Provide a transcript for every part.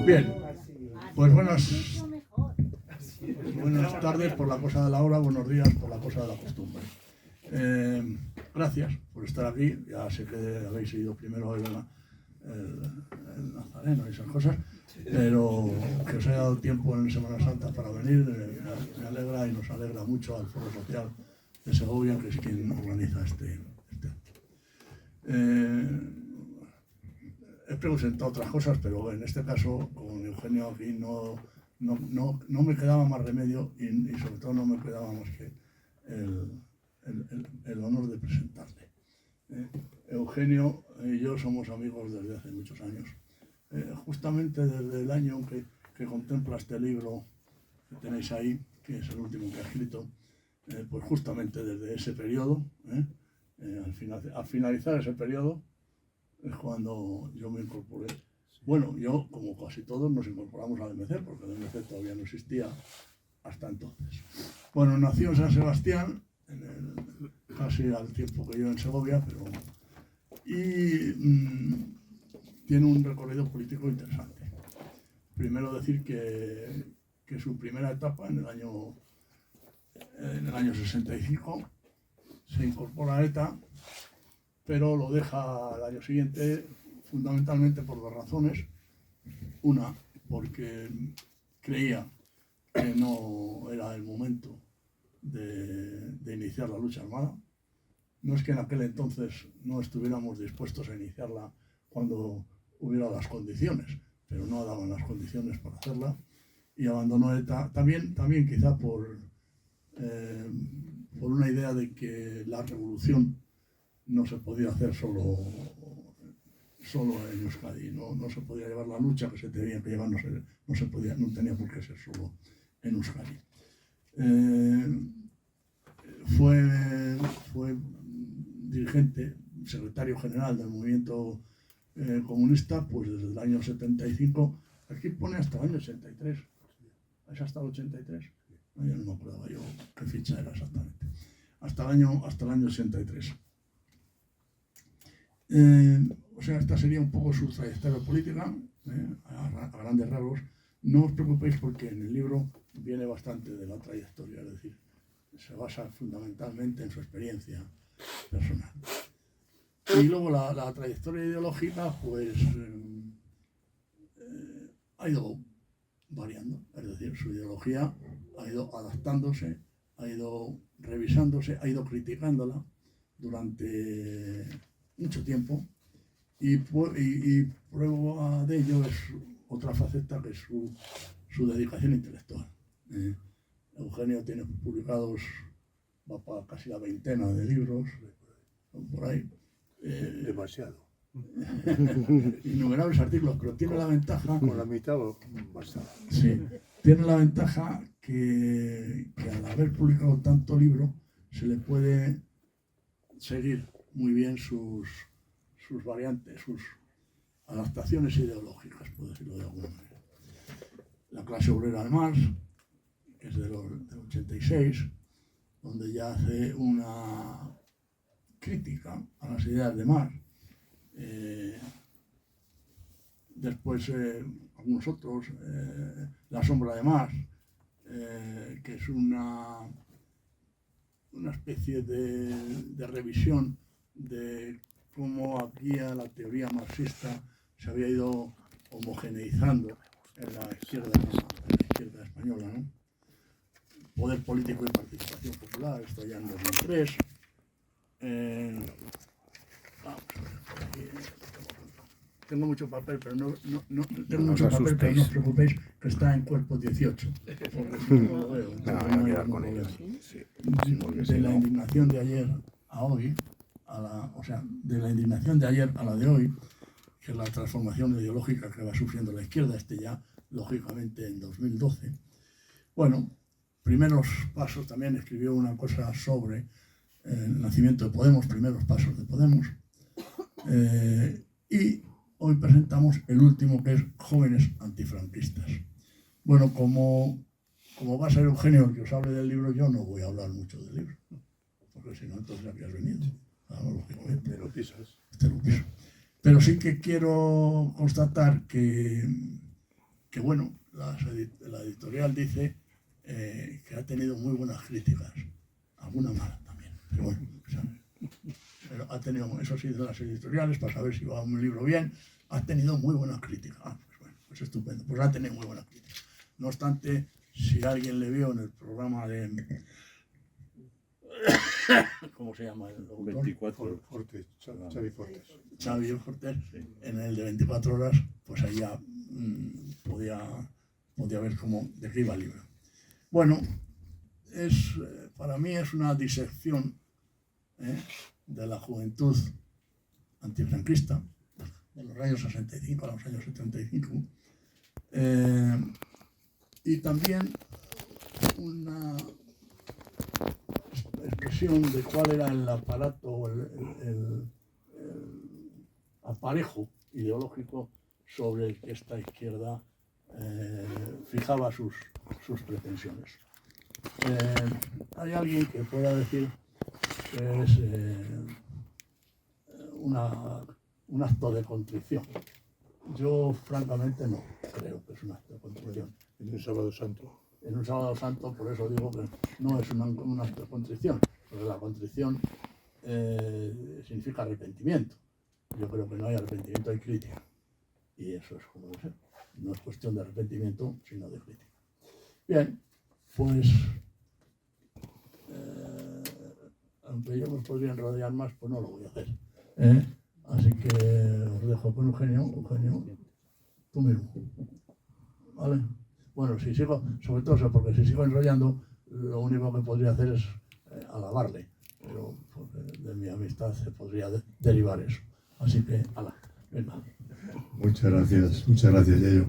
Bien, pues buenas tardes por la cosa de la hora, buenos días por la cosa de la costumbre. Gracias por estar aquí. Ya sé que habéis ido primero el Nazareno y esas cosas, pero que os haya dado tiempo en Semana Santa para venir me alegra y nos alegra mucho al Foro Social de Segovia, que es quien organiza este acto. He presentado otras cosas, pero en este caso, con Eugenio aquí, no me quedaba más remedio y sobre todo no me quedaba más que el honor de presentarle. Eugenio y yo somos amigos desde hace muchos años. Justamente desde el año que contempla este libro que tenéis ahí, que es el último que ha escrito, pues justamente desde ese periodo, al finalizar ese periodo, es cuando yo me incorporé. Bueno, yo, como casi todos, nos incorporamos al MC, porque el MC todavía no existía hasta entonces. Bueno, nació en San Sebastián, casi al tiempo que yo en Segovia, pero tiene un recorrido político interesante. Primero decir que su primera etapa, en el año 65, se incorpora a ETA, pero lo deja al año siguiente fundamentalmente por dos razones. Una, porque creía que no era el momento de iniciar la lucha armada. No es que en aquel entonces no estuviéramos dispuestos a iniciarla cuando hubiera las condiciones, pero no daban las condiciones para hacerla, y abandonó ETA también quizá por una idea de que la revolución no se podía hacer solo en Euskadi, no se podía llevar la lucha que se tenía que llevar, no tenía por qué ser solo en Euskadi. Fue dirigente, secretario general del movimiento comunista, pues desde el año 75, aquí pone hasta el año 83, ¿es hasta el 83? No, ya no me acordaba yo qué fecha era exactamente, hasta el año 83. O sea, esta sería un poco su trayectoria política, a grandes rasgos. No os preocupéis porque en el libro viene bastante de la trayectoria, es decir, se basa fundamentalmente en su experiencia personal. Y luego la trayectoria ideológica, pues, ha ido variando, es decir, su ideología ha ido adaptándose, ha ido revisándose, ha ido criticándola durante mucho tiempo, y prueba de ello es otra faceta, que es su dedicación intelectual. Eugenio tiene publicados, va para casi la veintena de libros, por ahí. Demasiado. Innumerables artículos, pero tiene la ventaja... Con la mitad bastante. Sí, tiene la ventaja que al haber publicado tanto libro, se le puede seguir muy bien sus variantes, sus adaptaciones ideológicas, por decirlo de alguna manera. La clase obrera de Marx, que es del 86, donde ya hace una crítica a las ideas de Marx. Después, algunos otros, La sombra de Marx, que es una especie de revisión de cómo aquí la teoría marxista se había ido homogeneizando en la izquierda española, ¿no? Poder político y participación popular, esto ya en 2003. Vamos a ver, por aquí. Tengo mucho papel, pero no os preocupéis, que está en cuerpo 18. Porque no lo veo. No, quedar con ellos. Sí. De la indignación de ayer a hoy, de la indignación de ayer a la de hoy, que es la transformación ideológica que va sufriendo la izquierda, ya lógicamente en 2012. Bueno, primeros pasos, también escribió una cosa sobre el nacimiento de Podemos, primeros pasos de Podemos. Y hoy presentamos el último, que es Jóvenes Antifranquistas. Bueno, como va a ser Eugenio el que os hable del libro, yo no voy a hablar mucho del libro, porque si no, entonces habrías venido. Claro, lógicamente. Te lo pisas. Te lo piso. Pero sí que quiero constatar que que bueno, la editorial dice que ha tenido muy buenas críticas, alguna mala también, pero bueno, ¿sabes? Pero ha tenido, eso sí, de las editoriales, para saber si va un libro bien, ha tenido muy buenas críticas. Pues bueno, pues estupendo, pues ha tenido muy buenas críticas. No obstante, si alguien le vio en el programa de... ¿Cómo se llama el autor? 24 Fortes, Xavi Fortes. Xavi Fortes, en el de 24 horas, pues ahí ya podía ver cómo de qué iba el libro. Bueno, para mí es una disección de la juventud antifranquista, de los años 65 a los años 75, y también una expresión de cuál era el aparato, el aparejo ideológico sobre el que esta izquierda fijaba sus pretensiones. Hay alguien que pueda decir que es un acto de contrición. Yo, francamente, no creo que es un acto de contrición. En un sábado santo. En un sábado santo, por eso digo que no es un acto de contrición, porque la contrición significa arrepentimiento. Yo creo que no hay arrepentimiento, hay crítica. Y eso es como debe ser. No es cuestión de arrepentimiento, sino de crítica. Bien, pues aunque yo me podría enrollar más, pues no lo voy a hacer. Así que os dejo con Eugenio. Eugenio, tú mismo. ¿Vale? Bueno, si sigo, sobre todo porque si sigo enrollando, lo único que podría hacer es alabarle. Pero de mi amistad se podría derivar eso. Así que, ala, venga. Muchas gracias, Yayo.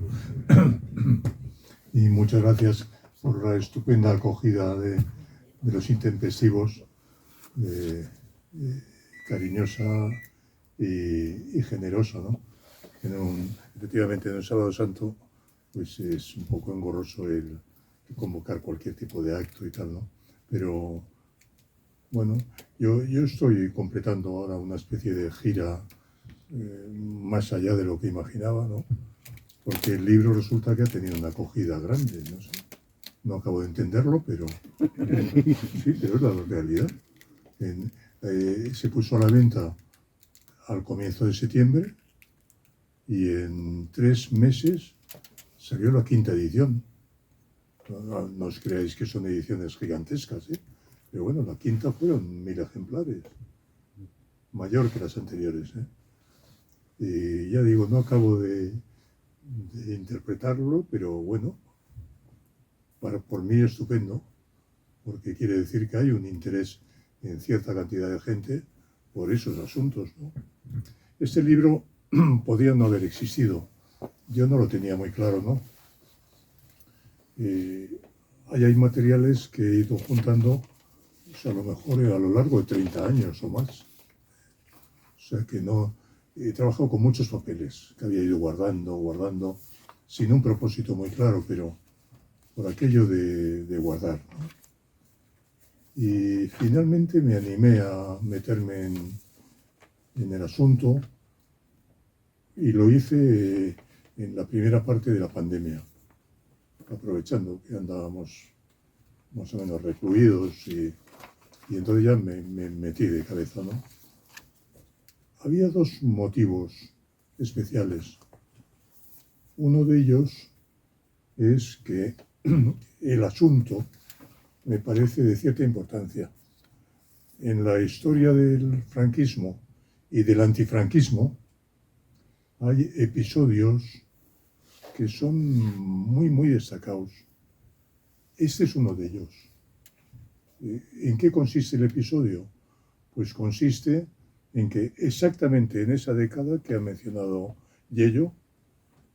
Y muchas gracias por la estupenda acogida de los intempestivos, cariñosa y generosa, ¿no? Efectivamente, en un sábado santo, pues es un poco engorroso el convocar cualquier tipo de acto y tal, ¿no? Pero, bueno, yo estoy completando ahora una especie de gira más allá de lo que imaginaba, ¿no? Porque el libro resulta que ha tenido una acogida grande, no sé. No acabo de entenderlo, pero sí, pero es la realidad. Se puso a la venta al comienzo de septiembre y en 3 meses salió la 5ª edición. No os creáis que son ediciones gigantescas, ¿eh? Pero bueno, la 5ª fueron 1000 ejemplares, mayor que las anteriores, ¿eh? Y ya digo, no acabo de interpretarlo, pero bueno, por mí estupendo, porque quiere decir que hay un interés en cierta cantidad de gente por esos asuntos, ¿no? Este libro podía no haber existido, yo no lo tenía muy claro, ¿no? Ahí hay materiales que he ido juntando, pues a lo mejor a lo largo de 30 años o más. O sea que no... He trabajado con muchos papeles que había ido guardando, sin un propósito muy claro, pero por aquello de guardar, ¿no? Y finalmente me animé a meterme en el asunto y lo hice en la primera parte de la pandemia, aprovechando que andábamos más o menos recluidos y entonces ya me metí de cabeza, ¿no? Había 2 motivos especiales. Uno de ellos es que el asunto me parece de cierta importancia. En la historia del franquismo y del antifranquismo hay episodios que son muy, muy destacados. Este es uno de ellos. ¿En qué consiste el episodio? Pues consiste en que exactamente en esa década que ha mencionado Yayo,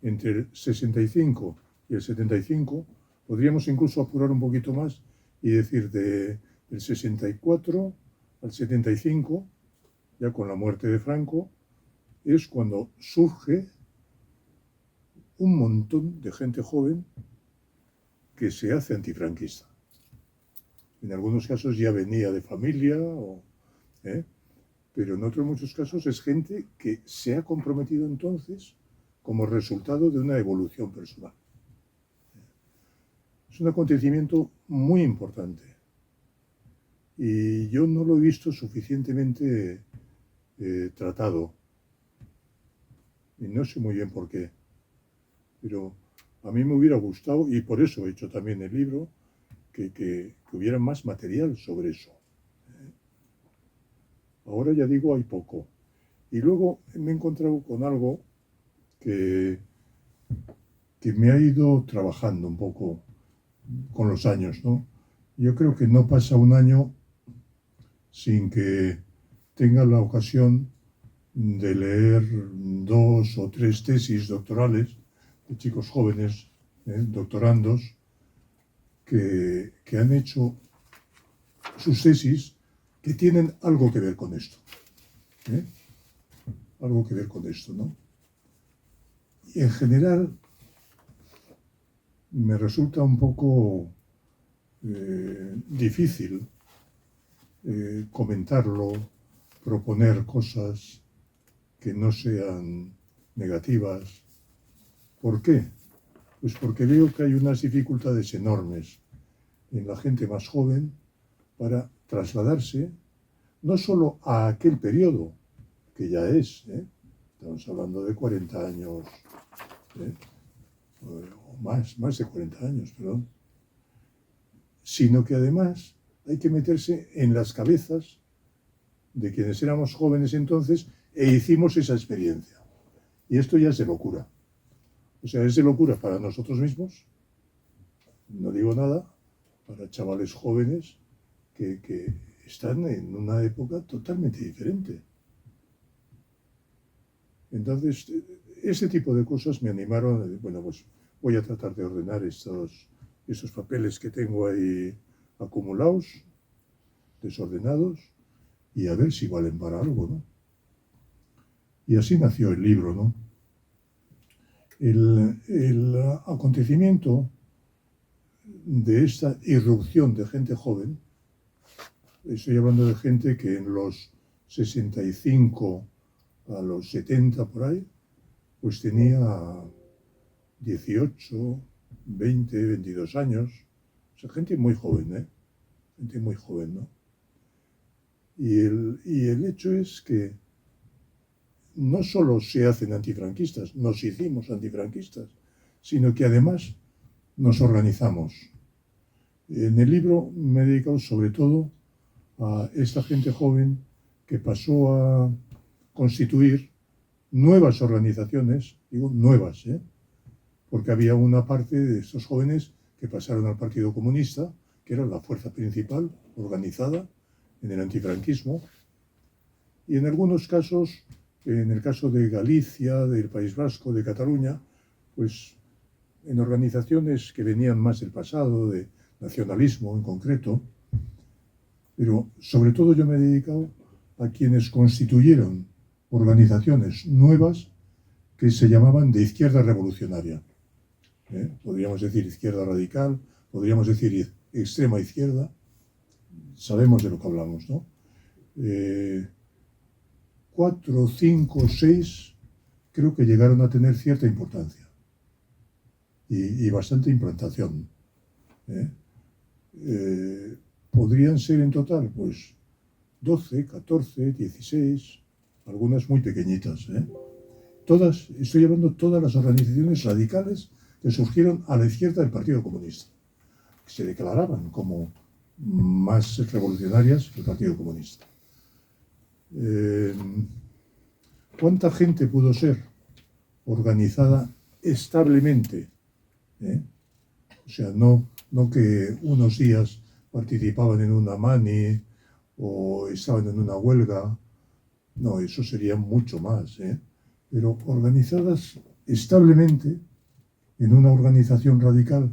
entre el 65 y el 75, podríamos incluso apurar un poquito más y decir del 64 al 75, ya con la muerte de Franco, es cuando surge un montón de gente joven que se hace antifranquista. En algunos casos ya venía de familia, pero en otros muchos casos es gente que se ha comprometido entonces como resultado de una evolución personal. Es un acontecimiento muy importante. Y yo no lo he visto suficientemente tratado. Y no sé muy bien por qué. Pero a mí me hubiera gustado, y por eso he hecho también el libro, que hubiera más material sobre eso. Ahora ya digo, hay poco. Y luego me he encontrado con algo que me ha ido trabajando un poco con los años, ¿no? Yo creo que no pasa un año sin que tenga la ocasión de leer 2 o 3 tesis doctorales de chicos jóvenes, doctorandos, que han hecho sus tesis que tienen algo que ver con esto. Algo que ver con esto, ¿no? Y en general me resulta un poco difícil comentarlo, proponer cosas que no sean negativas. ¿Por qué? Pues porque veo que hay unas dificultades enormes en la gente más joven para trasladarse no solo a aquel periodo, que ya es, estamos hablando de 40 años, o más de 40 años, perdón, sino que además hay que meterse en las cabezas de quienes éramos jóvenes entonces e hicimos esa experiencia. Y esto ya es de locura. O sea, es de locura para nosotros mismos, no digo nada, para chavales jóvenes que están en una época totalmente diferente. Entonces, ese tipo de cosas me animaron, bueno, pues voy a tratar de ordenar estos papeles que tengo ahí acumulados, desordenados, y a ver si valen para algo, ¿no? Y así nació el libro, ¿no? El acontecimiento de esta irrupción de gente joven, estoy hablando de gente que en los 65 a los 70 por ahí, pues tenía 18, 20, 22 años, o sea, gente muy joven, gente muy joven, ¿no? Y el hecho es que no solo se hacen antifranquistas, nos hicimos antifranquistas, sino que además nos organizamos. En el libro me he dedicado sobre todo a esta gente joven que pasó a constituir nuevas organizaciones, digo nuevas, porque había una parte de estos jóvenes que pasaron al Partido Comunista, que era la fuerza principal organizada en el antifranquismo, y en algunos casos, en el caso de Galicia, del País Vasco, de Cataluña, pues en organizaciones que venían más del pasado, de nacionalismo en concreto, pero sobre todo yo me he dedicado a quienes constituyeron organizaciones nuevas que se llamaban de izquierda revolucionaria. Podríamos decir izquierda radical, podríamos decir extrema izquierda, sabemos de lo que hablamos, ¿no? 4, 5, 6 creo que llegaron a tener cierta importancia y bastante implantación. Podrían ser en total, pues, 12, 14, 16, algunas muy pequeñitas. Todas, estoy hablando de todas las organizaciones radicales que surgieron a la izquierda del Partido Comunista, que se declaraban como más revolucionarias que el Partido Comunista. ¿Cuánta gente pudo ser organizada establemente? O sea, no que unos días participaban en una mani o estaban en una huelga, no, eso sería mucho más, pero organizadas establemente en una organización radical,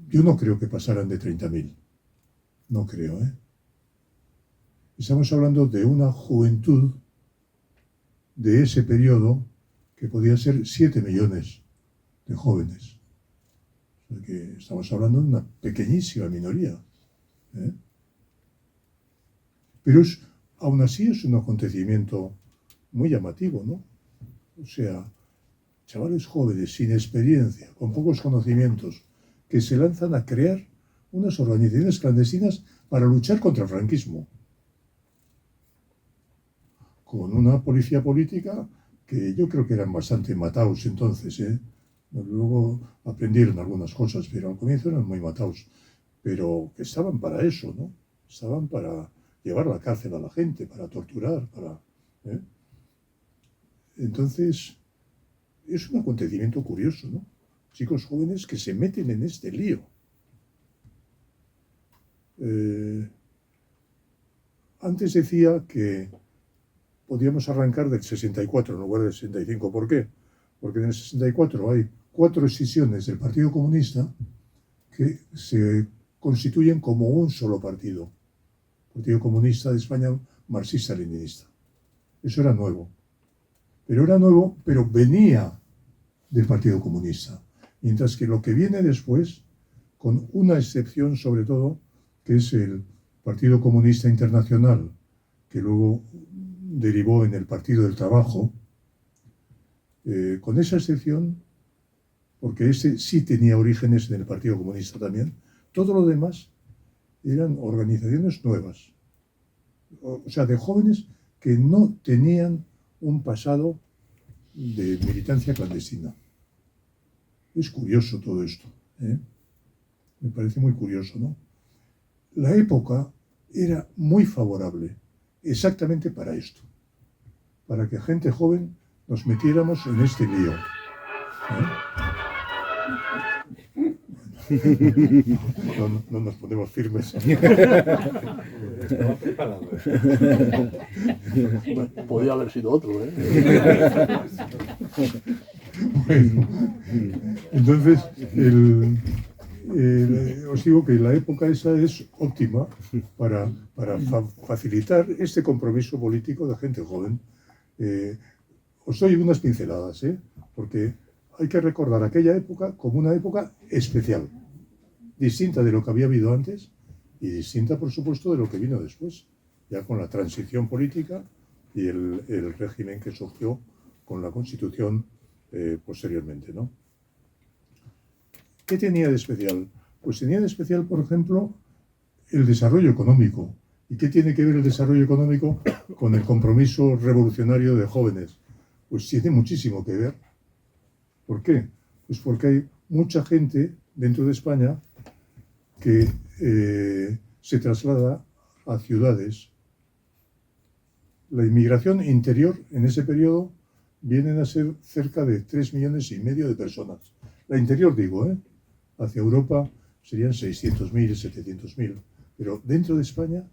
yo no creo que pasaran de 30.000, no creo, Estamos hablando de una juventud de ese periodo que podía ser 7 millones de jóvenes. O sea que estamos hablando de una pequeñísima minoría. Pero aún así es un acontecimiento muy llamativo, ¿no? O sea, chavales jóvenes, sin experiencia, con pocos conocimientos, que se lanzan a crear unas organizaciones clandestinas para luchar contra el franquismo, con una policía política que yo creo que eran bastante mataos entonces, ¿eh? Luego aprendieron algunas cosas, pero al comienzo eran muy mataos, pero que estaban para eso, ¿no? Estaban para llevar a la cárcel a la gente, para torturar, ¿eh? Entonces, es un acontecimiento curioso, ¿no? Chicos jóvenes que se meten en este lío. Antes decía que podíamos arrancar del 64 en lugar del 65. ¿Por qué? Porque en el 64 hay 4 escisiones del Partido Comunista que se constituyen como un solo partido. Partido Comunista de España marxista-leninista. Eso era nuevo. Pero era nuevo, pero venía del Partido Comunista. Mientras que lo que viene después, con una excepción sobre todo, que es el Partido Comunista Internacional, que luego derivó en el Partido del Trabajo, con esa excepción, porque ese sí tenía orígenes en el Partido Comunista también, todo lo demás eran organizaciones nuevas, o sea, de jóvenes que no tenían un pasado de militancia clandestina. Es curioso todo esto, ¿eh? Me parece muy curioso, ¿no? La época era muy favorable exactamente para esto, para que gente joven nos metiéramos en este lío, ¿eh? No nos ponemos firmes. Estaba preparado. Podía haber sido otro, ¿eh? Bueno, entonces, os digo que la época esa es óptima para facilitar este compromiso político de gente joven. Os doy unas pinceladas, porque hay que recordar aquella época como una época especial, distinta de lo que había habido antes y distinta, por supuesto, de lo que vino después, ya con la transición política y el régimen que surgió con la Constitución posteriormente, ¿no? ¿Qué tenía de especial? Pues tenía de especial, por ejemplo, el desarrollo económico. ¿Y qué tiene que ver el desarrollo económico con el compromiso revolucionario de jóvenes? Pues tiene muchísimo que ver. ¿Por qué? Pues porque hay mucha gente dentro de España que se traslada a ciudades. La inmigración interior en ese periodo vienen a ser cerca de 3,5 millones de personas. La interior digo, hacia Europa serían 600.000, 700.000. Pero dentro de España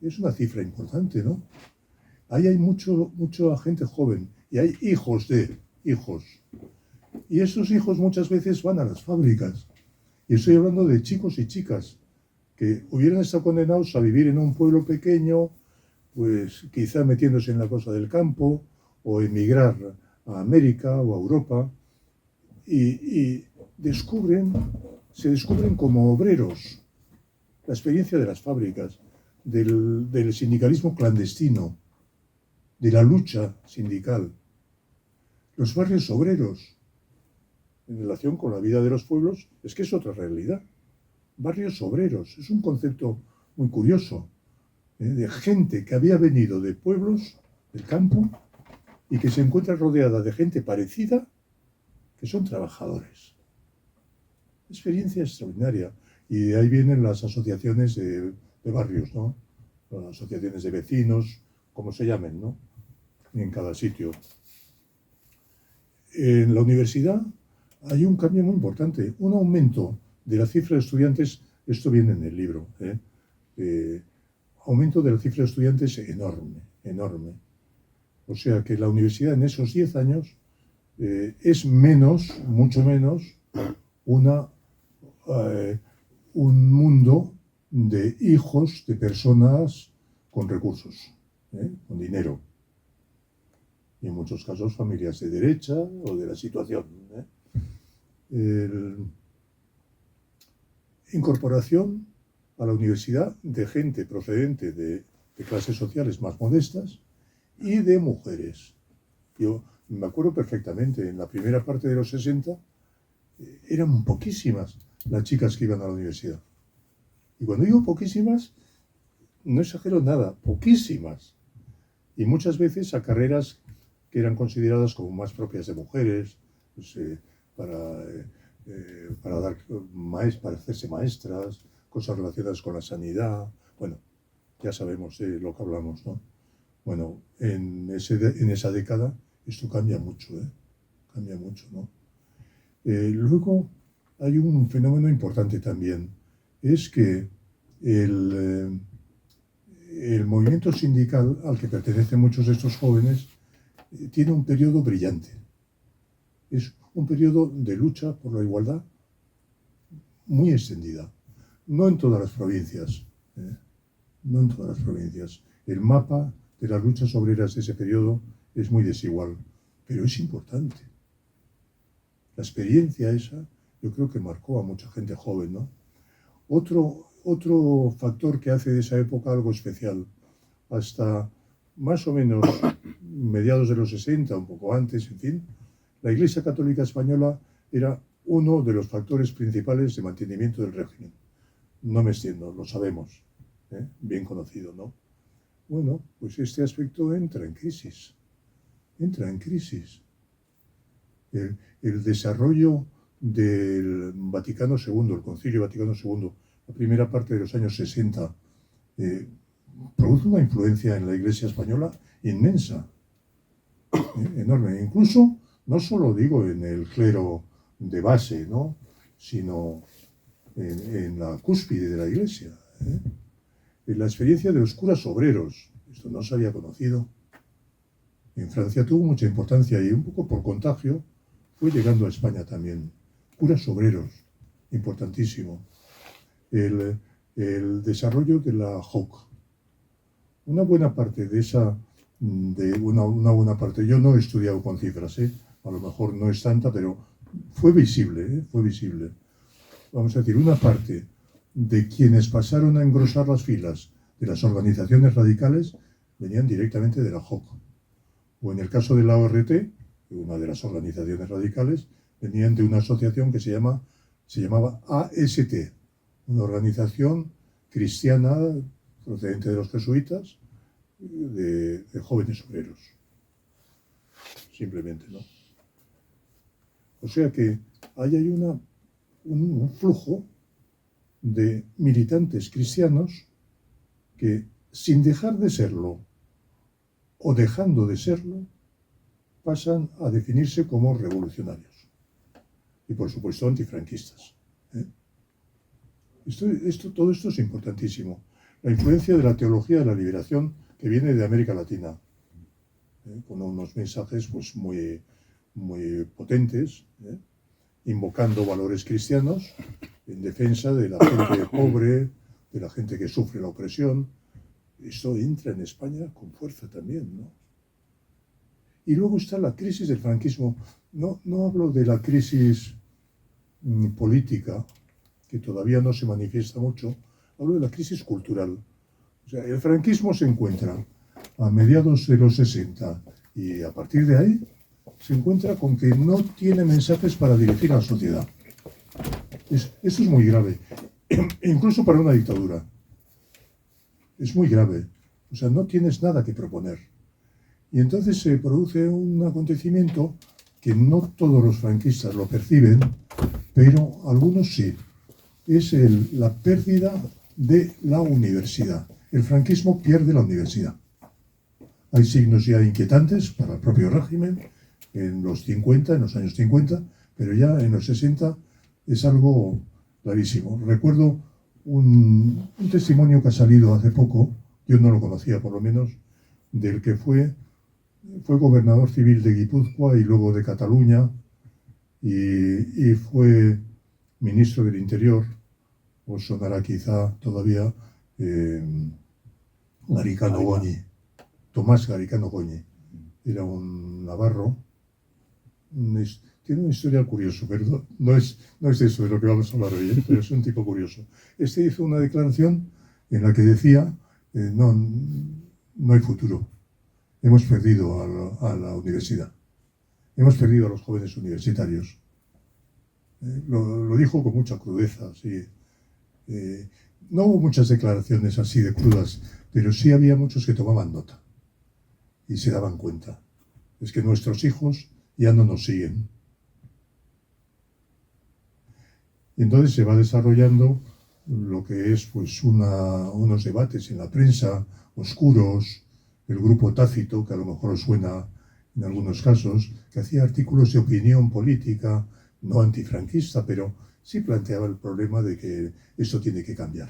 es una cifra importante, ¿no? Ahí hay mucha gente joven y hay hijos. Y esos hijos muchas veces van a las fábricas. Y estoy hablando de chicos y chicas que hubieran estado condenados a vivir en un pueblo pequeño, pues quizá metiéndose en la cosa del campo, o emigrar a América o a Europa, y se descubren como obreros. La experiencia de las fábricas, del sindicalismo clandestino, de la lucha sindical, los barrios obreros, en relación con la vida de los pueblos, es que es otra realidad. Barrios obreros, es un concepto muy curioso, de gente que había venido de pueblos, del campo, y que se encuentra rodeada de gente parecida, que son trabajadores. Experiencia extraordinaria. Y de ahí vienen las asociaciones de barrios, ¿no? Las asociaciones de vecinos, como se llamen, ¿no? En cada sitio. En la universidad hay un cambio muy importante, un aumento de la cifra de estudiantes, esto viene en el libro, aumento de la cifra de estudiantes enorme. O sea que la universidad en esos 10 años es mucho menos, un mundo de hijos de personas con recursos, con dinero. Y en muchos casos familias de derecha o de la situación. Incorporación a la universidad de gente procedente de clases sociales más modestas y de mujeres. me acuerdo perfectamente, en la primera parte de los 60 eran poquísimas las chicas que iban a la universidad. Y cuando digo poquísimas, no exagero nada, poquísimas. Y muchas veces a carreras que eran consideradas como más propias de mujeres, pues, para hacerse maestras, cosas relacionadas con la sanidad. Bueno, ya sabemos de lo que hablamos, ¿no? Bueno, en esa década esto cambia mucho, ¿eh? Cambia mucho, ¿no? Luego hay un fenómeno importante también, es que el movimiento sindical al que pertenecen muchos de estos jóvenes tiene un periodo brillante. Es un periodo de lucha por la igualdad muy extendida. No en todas las provincias, no en todas las provincias. El mapa de las luchas obreras de ese periodo es muy desigual, pero es importante. La experiencia esa, yo creo que marcó a mucha gente joven, ¿no? Otro factor que hace de esa época algo especial, hasta más o menos mediados de los 60, un poco antes, en fin, la Iglesia Católica Española era uno de los factores principales de mantenimiento del régimen. No me extiendo, lo sabemos, bien conocido, ¿no? Bueno, pues este aspecto entra en crisis. Entra en crisis. El desarrollo del Vaticano II, el Concilio Vaticano II, la primera parte de los años 60, produce una influencia en la Iglesia española inmensa, enorme. Incluso, no solo digo en el clero de base, ¿no?, sino en la cúspide de la Iglesia. En la experiencia de los curas obreros, esto no se había conocido. En Francia tuvo mucha importancia y un poco por contagio fue llegando a España también. Curas obreros, importantísimo. El desarrollo de la JOC. Una buena parte de esa, una buena parte, yo no he estudiado con cifras, a lo mejor no es tanta, pero fue visible, fue visible. Vamos a decir, una parte de quienes pasaron a engrosar las filas de las organizaciones radicales venían directamente de la JOC. O en el caso de la ORT, una de las organizaciones radicales, venían de una asociación que se llamaba AST, una organización cristiana procedente de los jesuitas, de jóvenes obreros. Simplemente, ¿no? O sea que ahí hay un flujo de militantes cristianos que, sin dejar de serlo o dejando de serlo, pasan a definirse como revolucionarios y, por supuesto, antifranquistas. Todo esto es importantísimo. La influencia de la teología de la liberación que viene de América Latina, con unos mensajes pues, muy, muy potentes, invocando valores cristianos en defensa de la gente pobre, de la gente que sufre la opresión. Esto entra en España con fuerza también, ¿no? Y luego está la crisis del franquismo. No hablo de la crisis política, que todavía no se manifiesta mucho, hablo de la crisis cultural. O sea, el franquismo se encuentra a mediados de los 60 y a partir de ahí se encuentra con que no tiene mensajes para dirigir a la sociedad. Esto es muy grave, incluso para una dictadura. Es muy grave. O sea, no tienes nada que proponer. Y entonces se produce un acontecimiento que no todos los franquistas lo perciben, pero algunos sí. Es la pérdida de la universidad. El franquismo pierde la universidad. Hay signos ya inquietantes para el propio régimen en los años 50, pero ya en los 60 es algo clarísimo. Recuerdo un testimonio que ha salido hace poco, yo no lo conocía por lo menos, del que fue gobernador civil de Guipúzcoa y luego de Cataluña y fue ministro del Interior, os sonará quizá todavía Garicano Goñi, Tomás Garicano Goñi. Era un navarro, tiene una historia curiosa, pero no es de eso de lo que vamos a hablar hoy, pero es un tipo curioso. Este hizo una declaración en la que decía, no hay futuro, hemos perdido a la universidad. hemos perdido a los jóvenes universitarios. Lo dijo con mucha crudeza, sí. No hubo muchas declaraciones así de crudas, pero sí había muchos que tomaban nota y se daban cuenta. Es que nuestros hijos ya no nos siguen. Y entonces se va desarrollando lo que es pues unos debates en la prensa, oscuros, el grupo Tácito, que a lo mejor os suena en algunos casos, que hacía artículos de opinión política, no antifranquista, pero sí planteaba el problema de que esto tiene que cambiar.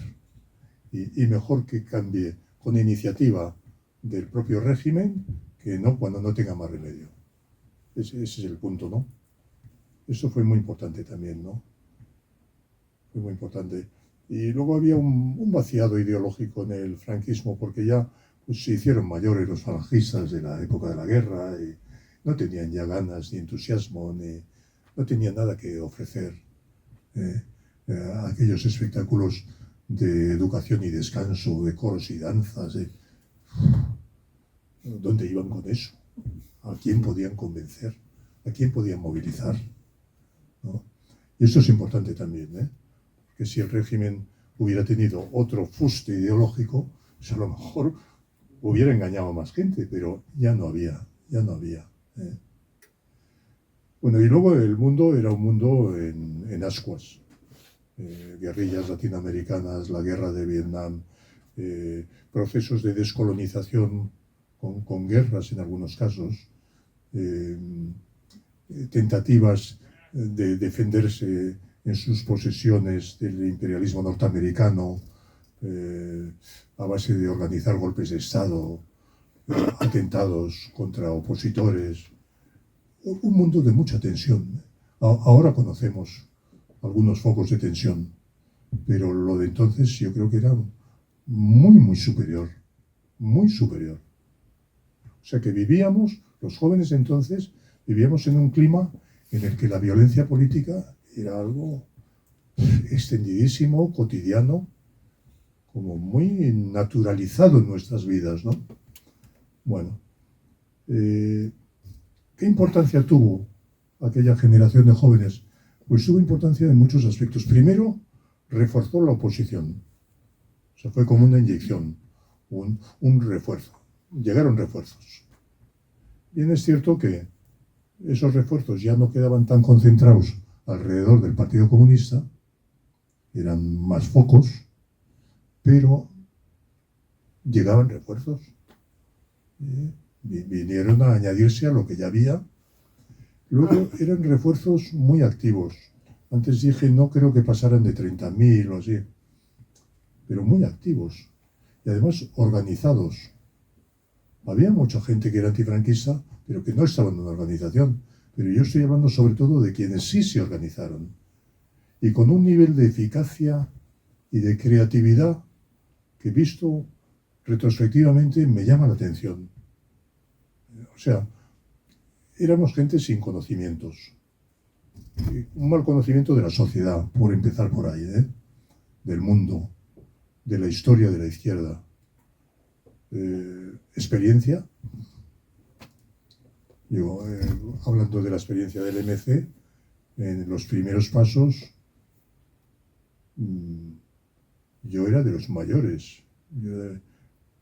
Y mejor que cambie con iniciativa del propio régimen que no cuando no tenga más remedio. Ese es el punto, ¿no? Eso fue muy importante también, ¿no? Fue muy importante. Y luego había un vaciado ideológico en el franquismo, porque ya pues, se hicieron mayores los falangistas de la época de la guerra y no tenían ya ganas ni entusiasmo, no tenían nada que ofrecer. Aquellos espectáculos de educación y descanso, de coros y danzas, ¿dónde iban con eso? ¿A quién podían convencer? ¿A quién podían movilizar? ¿No? Y esto es importante también, que si el régimen hubiera tenido otro fuste ideológico, pues a lo mejor hubiera engañado a más gente, pero ya no había. Bueno, y luego el mundo era un mundo en ascuas. Guerrillas latinoamericanas, la guerra de Vietnam, procesos de descolonización con guerras en algunos casos, tentativas de defenderse en sus posesiones del imperialismo norteamericano, a base de organizar golpes de Estado, atentados contra opositores, un mundo de mucha tensión. Ahora conocemos algunos focos de tensión, pero lo de entonces yo creo que era muy superior, muy superior. O sea que los jóvenes entonces, vivíamos en un clima en el que la violencia política era algo extendidísimo, cotidiano, como muy naturalizado en nuestras vidas, ¿no? Bueno, ¿qué importancia tuvo aquella generación de jóvenes? Pues tuvo importancia en muchos aspectos. Primero, reforzó la oposición. O sea, fue como una inyección, un refuerzo. Llegaron refuerzos. Bien es cierto que esos refuerzos ya no quedaban tan concentrados alrededor del Partido Comunista, eran más focos, pero llegaban refuerzos. Vinieron a añadirse a lo que ya había. Luego eran refuerzos muy activos. Antes dije, no creo que pasaran de 30.000 o así, pero muy activos y además organizados. Había mucha gente que era antifranquista, pero que no estaba en una organización. Pero yo estoy hablando sobre todo de quienes sí se organizaron. Y con un nivel de eficacia y de creatividad que visto retrospectivamente me llama la atención. O sea, éramos gente sin conocimientos. Un mal conocimiento de la sociedad, por empezar por ahí, del mundo, de la historia de la izquierda. Experiencia. Yo, hablando de la experiencia del MC, en los primeros pasos, yo era de los mayores.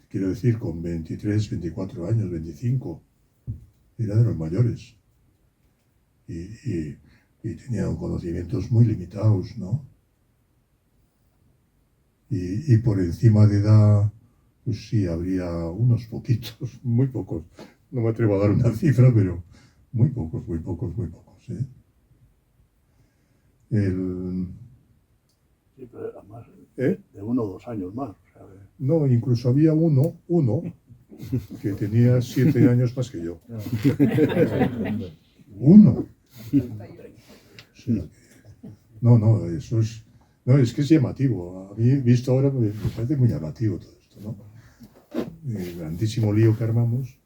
Quiero decir, con 23, 24 años, 25, era de los mayores. Y tenía conocimientos muy limitados, ¿no? Y por encima de edad, pues sí, habría unos poquitos, muy pocos. No me atrevo a dar una cifra, pero muy pocos, ¿eh? Sí, pero además ¿Eh? de 1 o 2 años más. O sea, No, incluso había uno que tenía 7 años más que yo. Uno. O sea, no, eso es... No, es que es llamativo. A mí, visto ahora, me parece muy llamativo todo esto, ¿no? El grandísimo lío que armamos.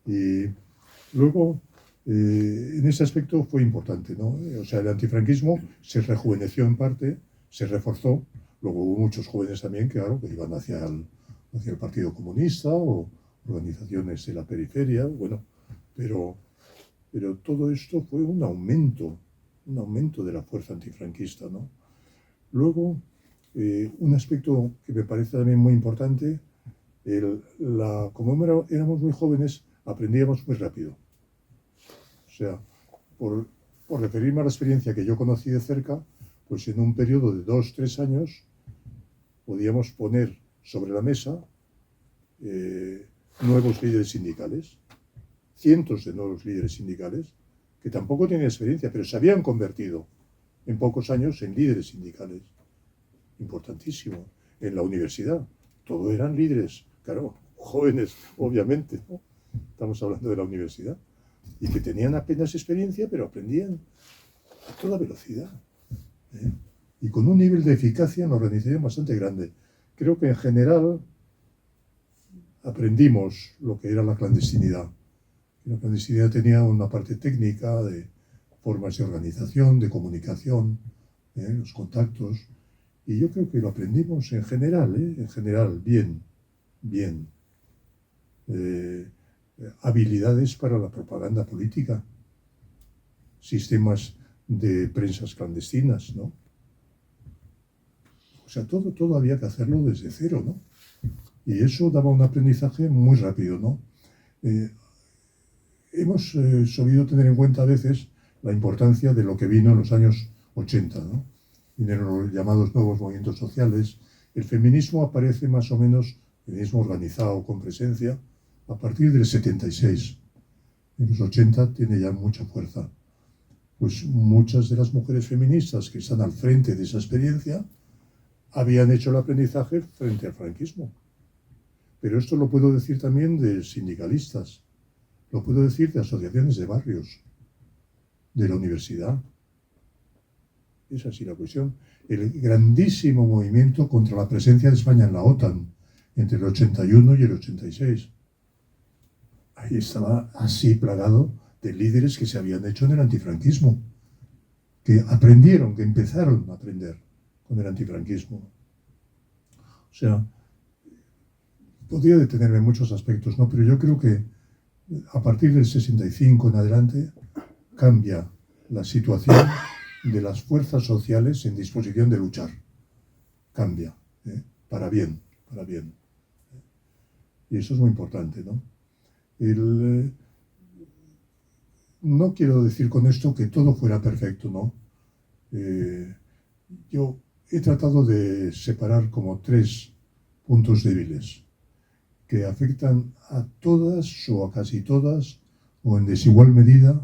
Y luego, en ese aspecto fue importante, ¿no? O sea, el antifranquismo se rejuveneció en parte, se reforzó. Luego hubo muchos jóvenes también, claro, que iban hacia el Partido Comunista o organizaciones de la periferia. Bueno, pero todo esto fue un aumento de la fuerza antifranquista, ¿no? Luego, un aspecto que me parece también muy importante, como éramos muy jóvenes, aprendíamos muy rápido. O sea, por referirme a la experiencia que yo conocí de cerca, pues en un periodo de 2-3 años podíamos poner sobre la mesa nuevos líderes sindicales, cientos de nuevos líderes sindicales, que tampoco tenían experiencia, pero se habían convertido en pocos años en líderes sindicales. Importantísimo. En la universidad, todos eran líderes, claro, jóvenes, obviamente, ¿no? Estamos hablando de la universidad. Y que tenían apenas experiencia, pero aprendían a toda velocidad, ¿eh? Y con un nivel de eficacia en la organización bastante grande. Creo que en general aprendimos lo que era la clandestinidad. La clandestinidad tenía una parte técnica de formas de organización, de comunicación, los contactos, y yo creo que lo aprendimos en general, bien. Habilidades para la propaganda política, sistemas de prensas clandestinas, ¿no? O sea, todo había que hacerlo desde cero, ¿no? Y eso daba un aprendizaje muy rápido, ¿no? Hemos solido tener en cuenta a veces la importancia de lo que vino en los años 80, ¿no? Vinieron los llamados nuevos movimientos sociales. El feminismo aparece más o menos, feminismo organizado con presencia, a partir del 76. En los 80 tiene ya mucha fuerza. Pues muchas de las mujeres feministas que están al frente de esa experiencia habían hecho el aprendizaje frente al franquismo. Pero esto lo puedo decir también de sindicalistas, lo puedo decir de asociaciones de barrios, de la universidad. Es así la cuestión. El grandísimo movimiento contra la presencia de España en la OTAN entre el 81 y el 86. Ahí estaba así plagado de líderes que se habían hecho en el antifranquismo, que aprendieron, que empezaron a aprender con el antifranquismo. O sea, podría detenerme en muchos aspectos, ¿no? Pero yo creo que a partir del 65 en adelante cambia la situación de las fuerzas sociales en disposición de luchar. Cambia, para bien. Y eso es muy importante, ¿no? No quiero decir con esto que todo fuera perfecto, ¿no? Yo he tratado de separar como 3 puntos débiles que afectan a todas o a casi todas o en desigual medida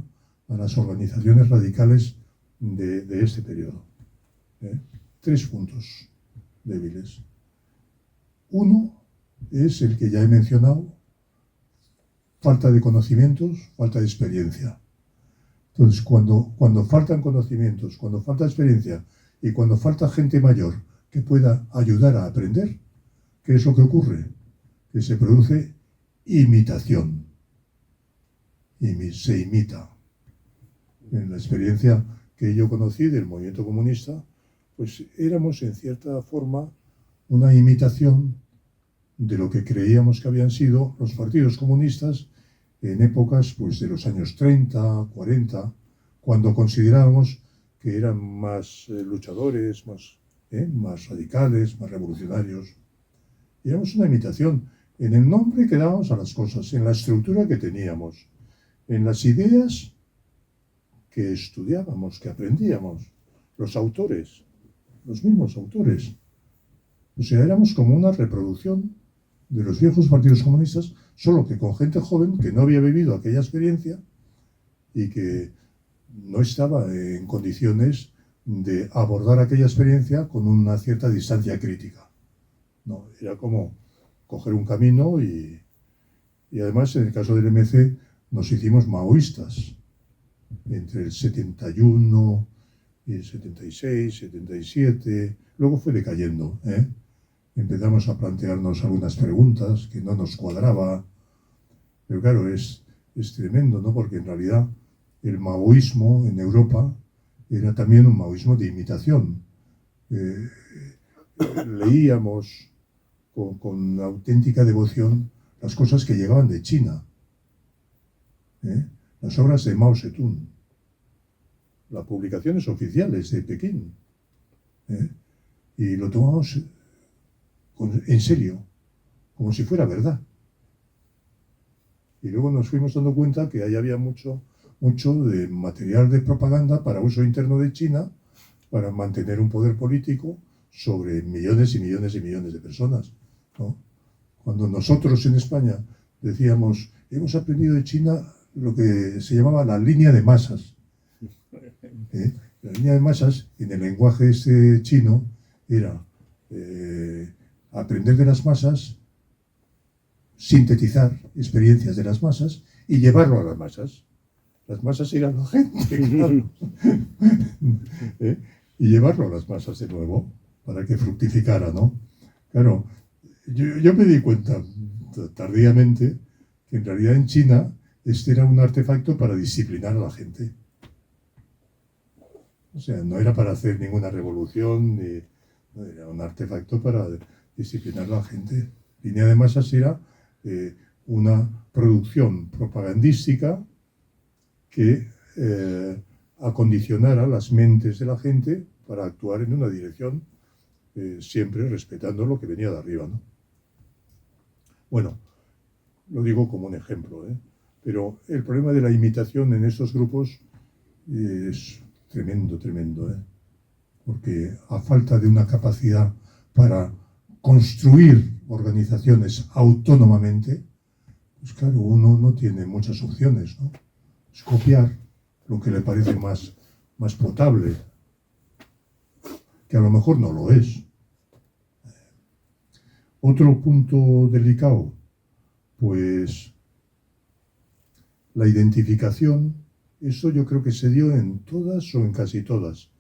a las organizaciones radicales de este periodo. 3 puntos débiles. Uno es el que ya he mencionado: falta de conocimientos, falta de experiencia. Entonces, cuando faltan conocimientos, cuando falta experiencia y cuando falta gente mayor que pueda ayudar a aprender, ¿qué es lo que ocurre? Que se produce imitación. Se imita. En la experiencia que yo conocí del movimiento comunista, pues éramos en cierta forma una imitación de lo que creíamos que habían sido los partidos comunistas en épocas pues, de los años 30, 40, cuando considerábamos que eran más luchadores, más radicales, más revolucionarios. Y éramos una imitación en el nombre que dábamos a las cosas, en la estructura que teníamos, en las ideas que estudiábamos, que aprendíamos, los autores, los mismos autores. O sea, éramos como una reproducción de los viejos partidos comunistas, solo que con gente joven que no había vivido aquella experiencia y que no estaba en condiciones de abordar aquella experiencia con una cierta distancia crítica. No, era como coger un camino y además en el caso del MC nos hicimos maoístas entre el 71 y el 76, 77, luego fue decayendo, Empezamos a plantearnos algunas preguntas que no nos cuadraba, pero claro, es tremendo, ¿no? Porque en realidad el maoísmo en Europa era también un maoísmo de imitación. Leíamos con auténtica devoción las cosas que llegaban de China. las obras de Mao Zedong, las publicaciones oficiales de Pekín, y lo tomamos en serio, como si fuera verdad. Y luego nos fuimos dando cuenta que ahí había mucho de material de propaganda para uso interno de China, para mantener un poder político sobre millones y millones y millones de personas, ¿no? Cuando nosotros en España decíamos, hemos aprendido de China lo que se llamaba la línea de masas. La línea de masas, en el lenguaje chino, era aprender de las masas, sintetizar experiencias de las masas y llevarlo a las masas. Las masas eran la gente, claro. Y llevarlo a las masas de nuevo, para que fructificara, ¿no? Claro, yo me di cuenta tardíamente que en realidad en China este era un artefacto para disciplinar a la gente. O sea, no era para hacer ninguna revolución, no, era un artefacto para disciplinar a la gente. Línea de masas era una producción propagandística que acondicionara las mentes de la gente para actuar en una dirección, siempre respetando lo que venía de arriba, ¿no? Bueno, lo digo como un ejemplo, pero el problema de la imitación en estos grupos es tremendo, porque a falta de una capacidad para construir organizaciones autónomamente, pues claro, uno no tiene muchas opciones, ¿no? Es copiar lo que le parece más potable, que a lo mejor no lo es. Otro punto delicado, pues la identificación. Eso yo creo que se dio en todas o en casi todas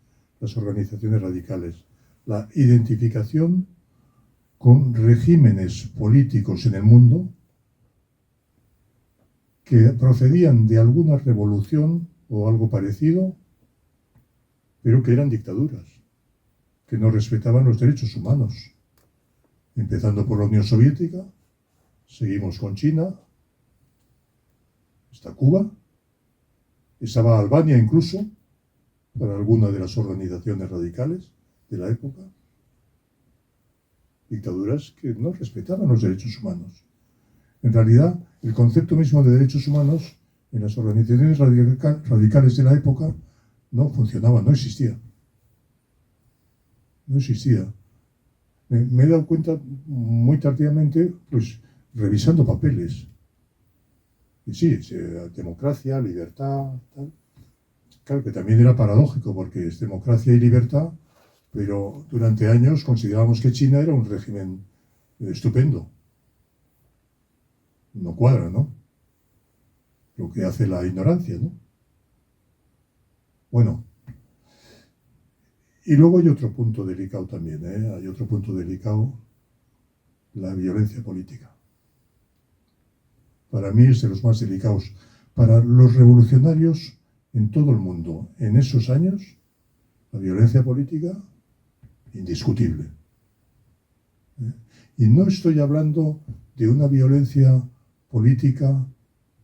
las organizaciones radicales. La identificación con regímenes políticos en el mundo que procedían de alguna revolución o algo parecido, pero que eran dictaduras, que no respetaban los derechos humanos. Empezando por la Unión Soviética, seguimos con China, está Cuba, estaba Albania incluso, para alguna de las organizaciones radicales de la época. Dictaduras que no respetaban los derechos humanos. En realidad, el concepto mismo de derechos humanos en las organizaciones radicales de la época no funcionaba, no existía. No existía. Me he dado cuenta muy tardíamente, pues, revisando papeles. Y sí, democracia, libertad, tal. Claro que también era paradójico, porque es democracia y libertad, pero durante años considerábamos que China era un régimen estupendo. No cuadra, ¿no? Lo que hace la ignorancia, ¿no? Bueno. Y luego hay otro punto delicado también, Hay otro punto delicado, la violencia política. Para mí es de los más delicados. Para los revolucionarios en todo el mundo, en esos años, la violencia política, indiscutible. Y no estoy hablando de una violencia política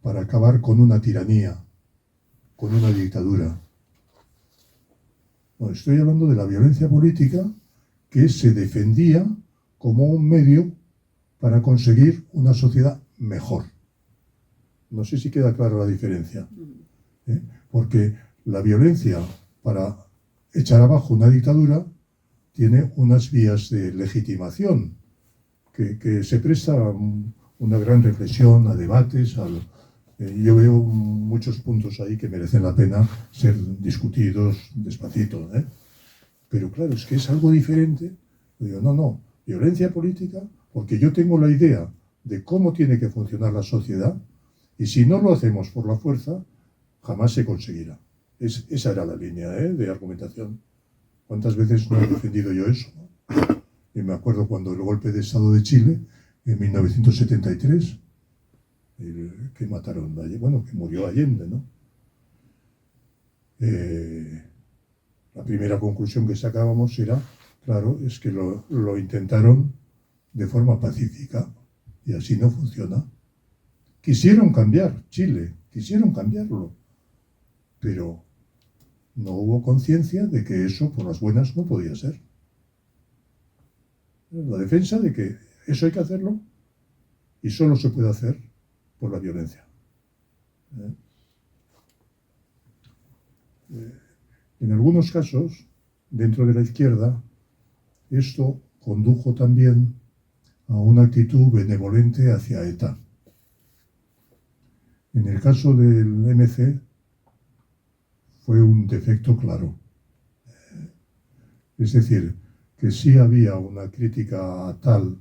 para acabar con una tiranía, con una dictadura. No, estoy hablando de la violencia política que se defendía como un medio para conseguir una sociedad mejor. No sé si queda clara la diferencia. Porque la violencia para echar abajo una dictadura tiene unas vías de legitimación que se presta a una gran reflexión, a debates. Yo veo muchos puntos ahí que merecen la pena ser discutidos despacito, Pero claro, es que es algo diferente. Digo, no, violencia política, porque yo tengo la idea de cómo tiene que funcionar la sociedad, y si no lo hacemos por la fuerza, jamás se conseguirá. Esa era la línea de argumentación. ¿Cuántas veces no he defendido yo eso, ¿no? Y me acuerdo cuando el golpe de Estado de Chile, en 1973, que mataron, que murió Allende, ¿no? La primera conclusión que sacábamos era, claro, es que lo intentaron de forma pacífica, y así no funciona. Quisieron cambiar Chile, quisieron cambiarlo, pero no hubo conciencia de que eso por las buenas no podía ser. La defensa de que eso hay que hacerlo y solo se puede hacer por la violencia. En algunos casos, dentro de la izquierda, esto condujo también a una actitud benevolente hacia ETA. En el caso del MC fue un defecto claro. Es decir, que sí había una crítica a tal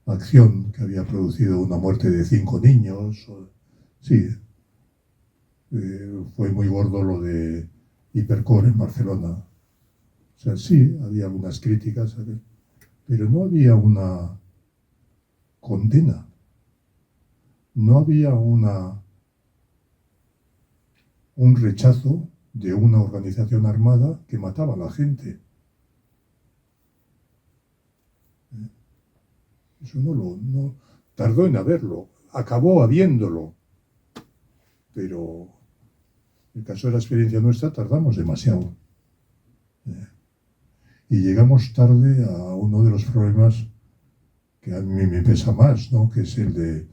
acción que había producido una muerte de 5 niños. Sí, fue muy gordo lo de Hipercor en Barcelona. O sea, sí, había algunas críticas, pero no había una condena. No había un rechazo de una organización armada que mataba a la gente. Eso no tardó en haberlo, acabó habiéndolo, pero en el caso de la experiencia nuestra tardamos demasiado. Y llegamos tarde a uno de los problemas que a mí me pesa más, ¿no? Que es el de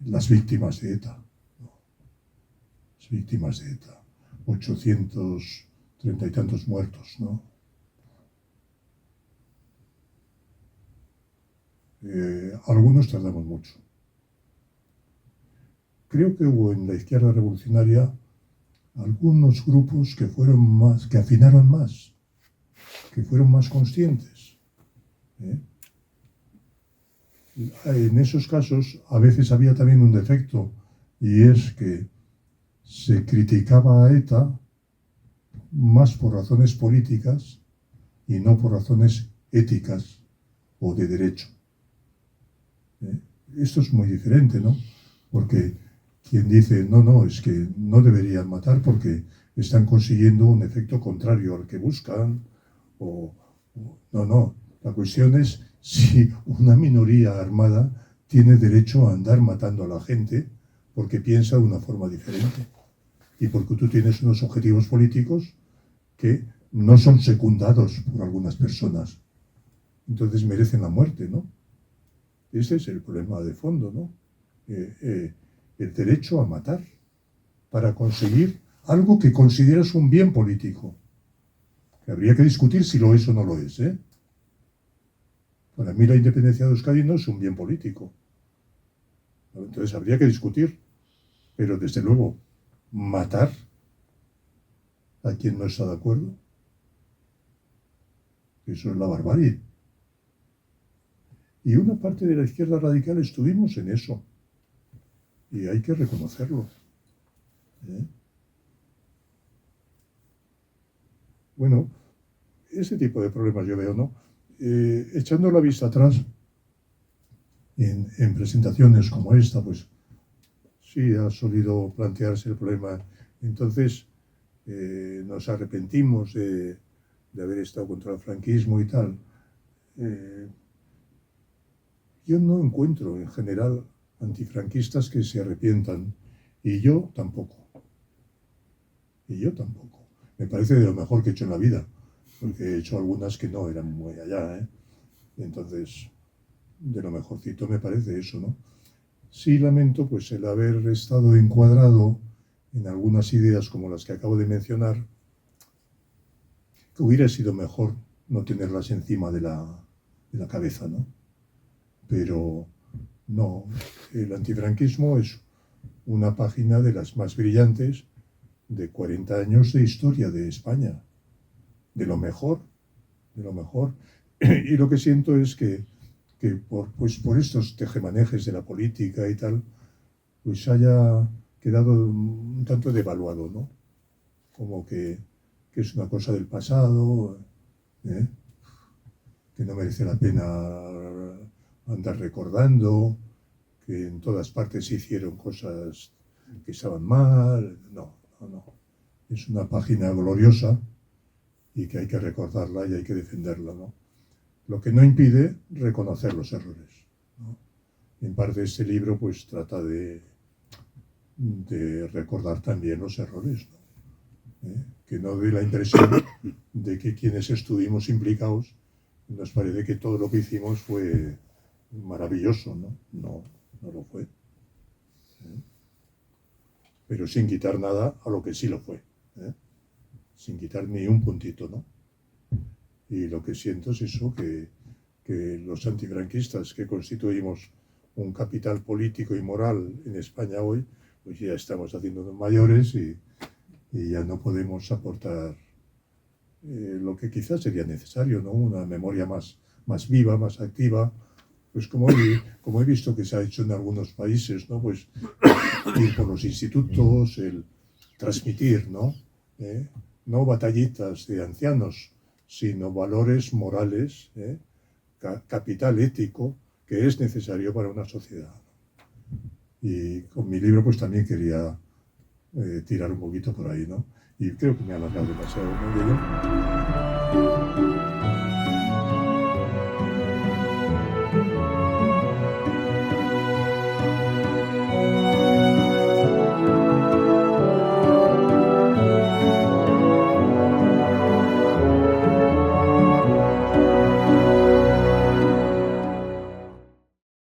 las víctimas de ETA. Las víctimas de ETA. 830 y tantos muertos, ¿no? Algunos tardamos mucho. Creo que hubo en la izquierda revolucionaria algunos grupos que fueron más, que afinaron más, que fueron más conscientes. En esos casos a veces había también un defecto, y es que se criticaba a ETA más por razones políticas y no por razones éticas o de derecho. Esto es muy diferente, ¿no? Porque quien dice, no, es que no deberían matar porque están consiguiendo un efecto contrario al que buscan, no, la cuestión es si una minoría armada tiene derecho a andar matando a la gente porque piensa de una forma diferente y porque tú tienes unos objetivos políticos que no son secundados por algunas personas. Entonces merecen la muerte, ¿no? Ese es el problema de fondo, ¿no? El derecho a matar para conseguir algo que consideras un bien político. Que habría que discutir si lo es o no lo es, ¿eh? Para mí la independencia de Euskadi no es un bien político. Entonces habría que discutir, pero desde luego matar a quien no está de acuerdo, eso es la barbarie. Y una parte de la izquierda radical estuvimos en eso. Y hay que reconocerlo. Bueno, ese tipo de problemas yo veo, ¿no? Echando la vista atrás, en presentaciones como esta, pues sí ha solido plantearse el problema. Entonces, nos arrepentimos de haber estado contra el franquismo y tal. Yo no encuentro en general antifranquistas que se arrepientan, y yo tampoco. Me parece de lo mejor que he hecho en la vida, porque he hecho algunas que no eran muy allá, ¿eh? Entonces, de lo mejorcito me parece eso, ¿no? Sí lamento pues el haber estado encuadrado en algunas ideas como las que acabo de mencionar, que hubiera sido mejor no tenerlas encima de la cabeza, ¿no? Pero no, el antifranquismo es una página de las más brillantes de 40 años de historia de España, de lo mejor. Y lo que siento es que por estos tejemanejes de la política y tal, pues haya quedado un tanto devaluado, ¿no? Como que es una cosa del pasado, que no merece la pena andar recordando, que en todas partes se hicieron cosas que estaban mal. No. Es una página gloriosa y que hay que recordarla y hay que defenderla, ¿no? Lo que no impide reconocer los errores, ¿no? En parte este libro pues trata de recordar también los errores, ¿no? Que no dé la impresión de que quienes estuvimos implicados nos parece que todo lo que hicimos fue maravilloso, ¿no? No, no lo fue. Pero sin quitar nada a lo que sí lo fue, sin quitar ni un puntito, ¿no? Y lo que siento es eso, que los antifranquistas que constituimos un capital político y moral en España hoy, pues ya estamos haciéndonos mayores y ya no podemos aportar lo que quizás sería necesario, ¿no? Una memoria más viva, más activa, pues como he visto que se ha hecho en algunos países, ¿no? Pues ir por los institutos, el transmitir, ¿no? No batallitas de ancianos, sino valores morales, capital ético que es necesario para una sociedad. Y con mi libro pues también quería tirar un poquito por ahí, ¿no? Y creo que me he alargado demasiado, ¿no, Diego?